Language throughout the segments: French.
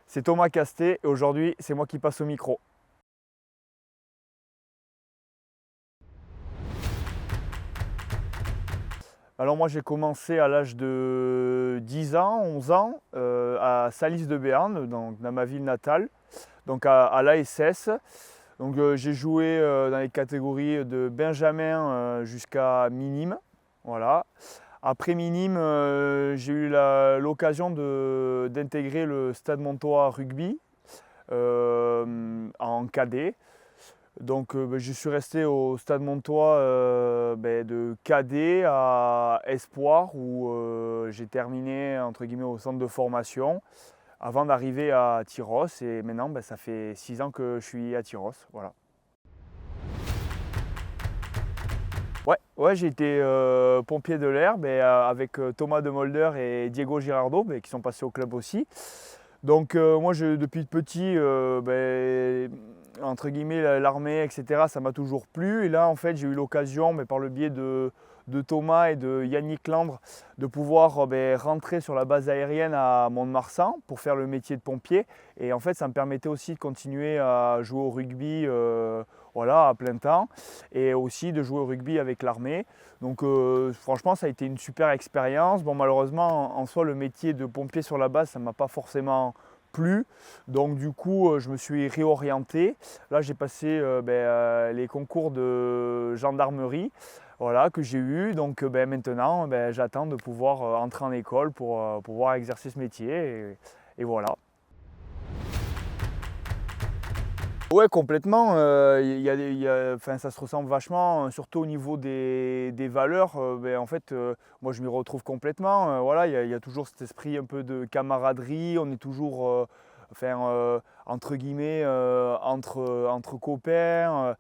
c'est Thomas Castet et aujourd'hui c'est moi qui passe au micro. Alors moi j'ai commencé à l'âge de 10 ans, 11 ans à Salis de Béarn, dans ma ville natale, donc à l'ASS. Donc j'ai joué dans les catégories de Benjamin jusqu'à minime. Voilà. Après minime, j'ai eu l'occasion d'intégrer le Stade Montois Rugby en cadet. Donc je suis resté au Stade Montois de cadet à espoir où j'ai terminé entre guillemets au centre de formation avant d'arriver à Tyros et maintenant ça fait 6 ans que je suis à Tyros. Voilà. Ouais, j'ai été pompier de l'air avec Thomas de Molder et Diego Girardo qui sont passés au club aussi. Donc moi depuis petit, entre guillemets l'armée, etc., ça m'a toujours plu. Et là en fait j'ai eu l'occasion, par le biais de Thomas et de Yannick Landre, de pouvoir rentrer sur la base aérienne à Mont-de-Marsan pour faire le métier de pompier. Et en fait ça me permettait aussi de continuer à jouer au rugby à plein temps et aussi de jouer au rugby avec l'armée. Donc franchement ça a été une super expérience. Bon malheureusement en soi le métier de pompier sur la base ça ne m'a pas forcément plu. Donc du coup je me suis réorienté. Là j'ai passé les concours de gendarmerie que j'ai eu. Donc maintenant j'attends de pouvoir entrer en école pour pouvoir exercer ce métier et voilà. Ouais, complètement. Ça se ressemble vachement, surtout au niveau des valeurs. En fait, moi, je m'y retrouve complètement. Il y a toujours cet esprit un peu de camaraderie. On est toujours, entre guillemets, entre copains.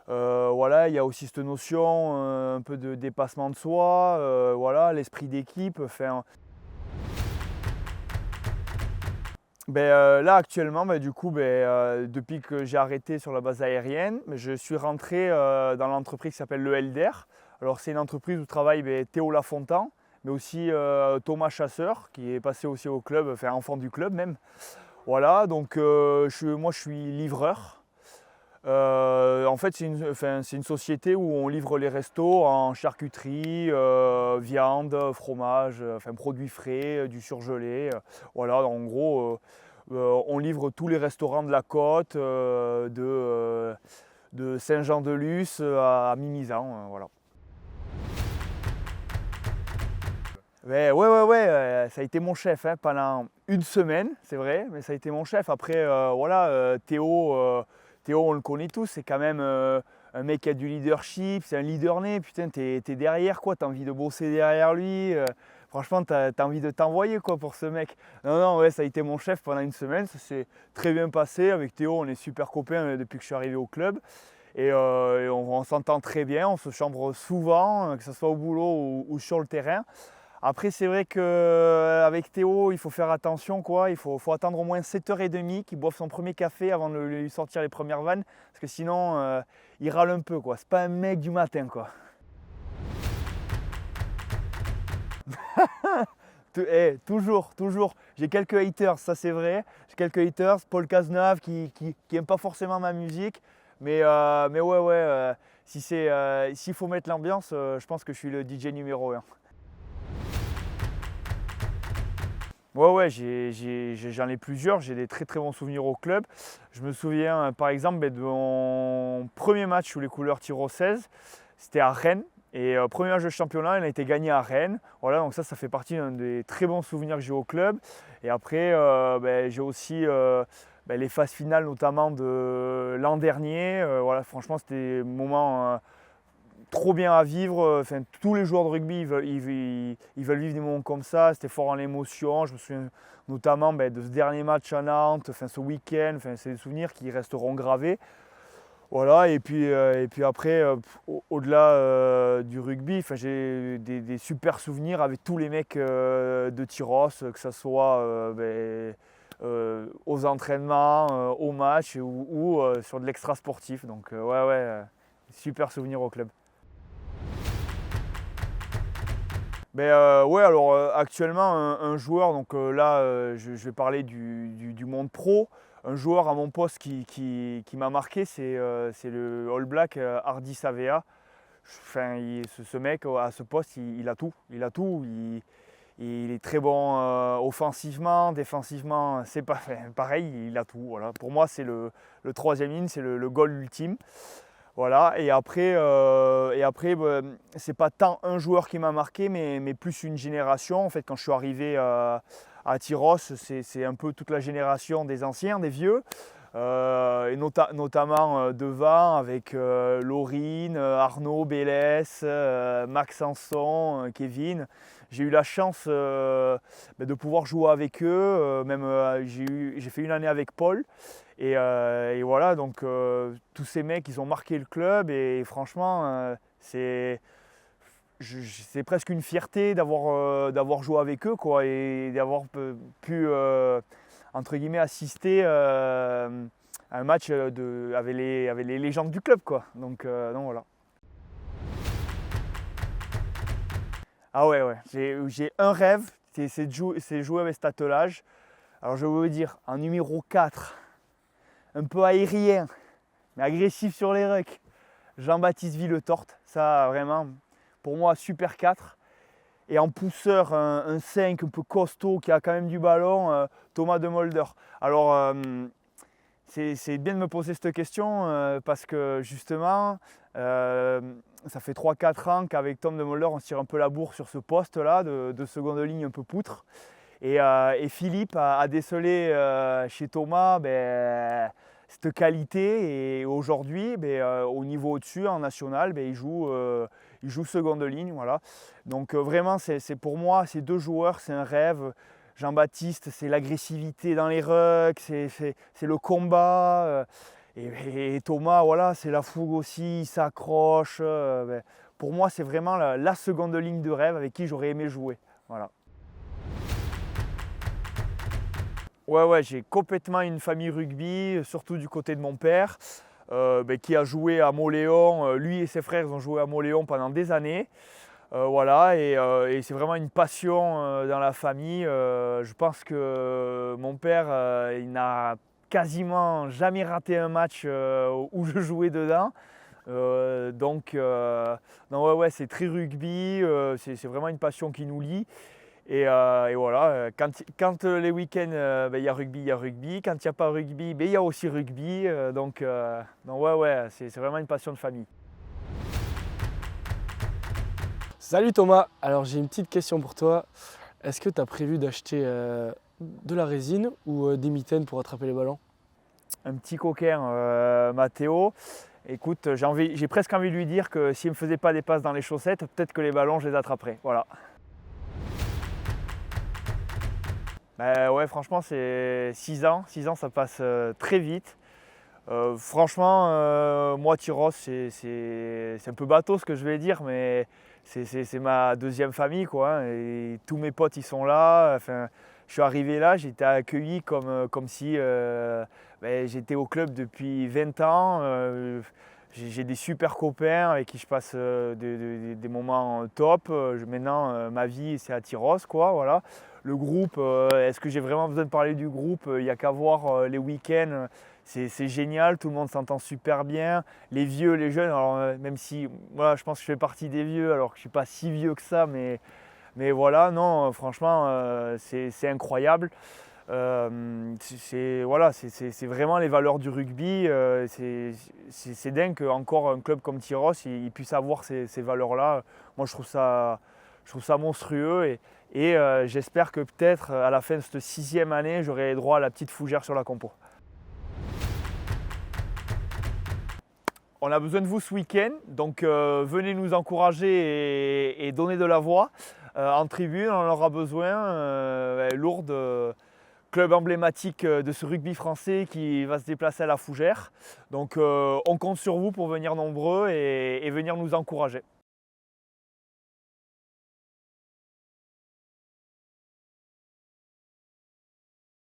Il y a aussi cette notion un peu de dépassement de soi. L'esprit d'équipe. Là actuellement, depuis que j'ai arrêté sur la base aérienne, je suis rentré dans l'entreprise qui s'appelle le LDR. Alors c'est une entreprise où travaille Théo Lafontan, mais aussi Thomas Chasseur, qui est passé aussi au club, enfant du club même. Voilà, donc moi je suis livreur. En fait c'est une société où on livre les restos en charcuterie, viande, fromage, produits frais, du surgelé. En gros on livre tous les restaurants de la côte, de Saint-Jean-de-Luz à Mimizan. Voilà. Ça a été mon chef pendant une semaine, c'est vrai, mais ça a été mon chef. Après, Théo, on le connaît tous, c'est quand même un mec qui a du leadership, c'est un leader né, putain, t'es derrière quoi, t'as envie de bosser derrière lui. Franchement, t'as envie de t'envoyer quoi pour ce mec. Non, ouais, ça a été mon chef pendant une semaine, ça s'est très bien passé. Avec Théo, on est super copains depuis que je suis arrivé au club. Et on s'entend très bien, on se chambre souvent, que ce soit au boulot ou sur le terrain. Après, c'est vrai qu'avec Théo, il faut faire attention, quoi. Il faut attendre au moins 7h30 qu'il boive son premier café avant de lui sortir les premières vannes. Parce que sinon, il râle un peu, quoi. C'est pas un mec du matin, quoi. Toujours. J'ai quelques haters, ça c'est vrai. J'ai quelques haters. Paul Cazenave qui aime pas forcément ma musique. Mais s'il faut mettre l'ambiance, je pense que je suis le DJ numéro 1. Ouais, j'en ai plusieurs, j'ai des très très bons souvenirs au club. Je me souviens par exemple de mon premier match sous les couleurs Tyros 16, c'était à Rennes. Et premier match de championnat, il a été gagné à Rennes. Voilà, donc ça fait partie d'un des très bons souvenirs que j'ai au club. Et après, j'ai aussi les phases finales notamment de l'an dernier. Franchement, c'était un moment trop bien à vivre. Tous les joueurs de rugby ils veulent vivre des moments comme ça. C'était fort en émotion. Je me souviens notamment de ce dernier match à Nantes, ce week-end. C'est des souvenirs qui resteront gravés. Voilà, et puis après, au-delà du rugby, j'ai des super souvenirs avec tous les mecs de Tyros, que ce soit aux entraînements, aux matchs ou sur de l'extra sportif. Donc super souvenirs au club. Ouais, alors actuellement, un joueur, donc là, je vais parler du monde pro. Un joueur à mon poste qui m'a marqué, c'est le All Black Hardy Savea. Enfin, ce mec à ce poste, il a tout. Il a tout. Il est très bon offensivement, défensivement, c'est pas enfin, pareil, il a tout. Voilà. Pour moi, c'est le troisième ligne, c'est le goal ultime. Voilà. Et après c'est pas tant un joueur qui m'a marqué, mais plus une génération. En fait, quand je suis arrivé à Tyros, c'est un peu toute la génération des anciens, des vieux. Et notamment devant avec Laurine, Arnaud, Bélès, Max Sanson, Kevin. J'ai eu la chance de pouvoir jouer avec eux. J'ai fait une année avec Paul. Et voilà, donc tous ces mecs, ils ont marqué le club. Et franchement, c'est presque une fierté d'avoir joué avec eux, quoi, et d'avoir pu, entre guillemets, assister à un match avec les légendes du club, quoi. Donc voilà. Ah ouais, ouais. J'ai un rêve, c'est de jouer avec cet attelage. Alors je vais vous dire, en numéro 4, un peu aérien, mais agressif sur les rucks, Jean-Baptiste Villetorte. Ça, vraiment, pour moi, super 4. Et en pousseur, un 5 un peu costaud qui a quand même du ballon, Thomas de Mulder. Alors, c'est bien de me poser cette question parce que justement, ça fait 3-4 ans qu'avec Tom de Mulder, on se tire un peu la bourre sur ce poste-là de seconde ligne un peu poutre. Et Philippe a décelé chez Thomas cette qualité. Et aujourd'hui, au niveau au-dessus, en national, il joue seconde ligne. Voilà. Donc vraiment, c'est pour moi, ces deux joueurs, c'est un rêve. Jean-Baptiste, c'est l'agressivité dans les rucks, c'est le combat. Et Thomas, voilà, c'est la fougue aussi, il s'accroche. Pour moi, c'est vraiment la seconde ligne de rêve avec qui j'aurais aimé jouer. Voilà. Ouais, j'ai complètement une famille rugby, surtout du côté de mon père, qui a joué à Mauléon. Lui et ses frères ont joué à Mauléon pendant des années. Voilà, et c'est vraiment une passion dans la famille. Je pense que mon père, il n'a quasiment jamais raté un match où je jouais dedans. Non, ouais, c'est très rugby, c'est vraiment une passion qui nous lie. Et voilà, quand les week-ends, il y a rugby, il y a rugby. Quand il n'y a pas rugby, il y a aussi rugby. Donc ouais, c'est vraiment une passion de famille. Salut Thomas, alors j'ai une petite question pour toi. Est-ce que tu as prévu d'acheter de la résine ou des mitaines pour attraper les ballons? Un petit coquin, Mathéo. Écoute, j'ai presque envie de lui dire que s'il ne me faisait pas des passes dans les chaussettes, peut-être que les ballons, je les attraperais. Voilà. Ouais, franchement, c'est 6 ans. 6 ans, ça passe très vite. Franchement, moi, Tyros, c'est un peu bateau ce que je vais dire, mais c'est ma deuxième famille, quoi, hein, et tous mes potes, ils sont là. Enfin, je suis arrivé là, j'ai été accueilli comme si j'étais au club depuis 20 ans. J'ai des super copains avec qui je passe des moments top. Maintenant, ma vie, c'est à Tyros, quoi, voilà. Le groupe, est-ce que j'ai vraiment besoin de parler du groupe? Il n'y a qu'à voir les week-ends. C'est génial, tout le monde s'entend super bien. Les vieux, les jeunes, alors même si voilà, je pense que je fais partie des vieux, alors que je ne suis pas si vieux que ça, mais voilà, non, franchement, c'est incroyable. Voilà, c'est vraiment les valeurs du rugby. C'est dingue qu'encore un club comme Tyros il puisse avoir ces valeurs-là. Moi, je trouve ça monstrueux et j'espère que peut-être à la fin de cette 6e année, j'aurai droit à la petite fougère sur la compo. On a besoin de vous ce week-end, donc venez nous encourager et donner de la voix en tribune. On en aura besoin. Lourdes, club emblématique de ce rugby français qui va se déplacer à la Fougère. Donc on compte sur vous pour venir nombreux et venir nous encourager.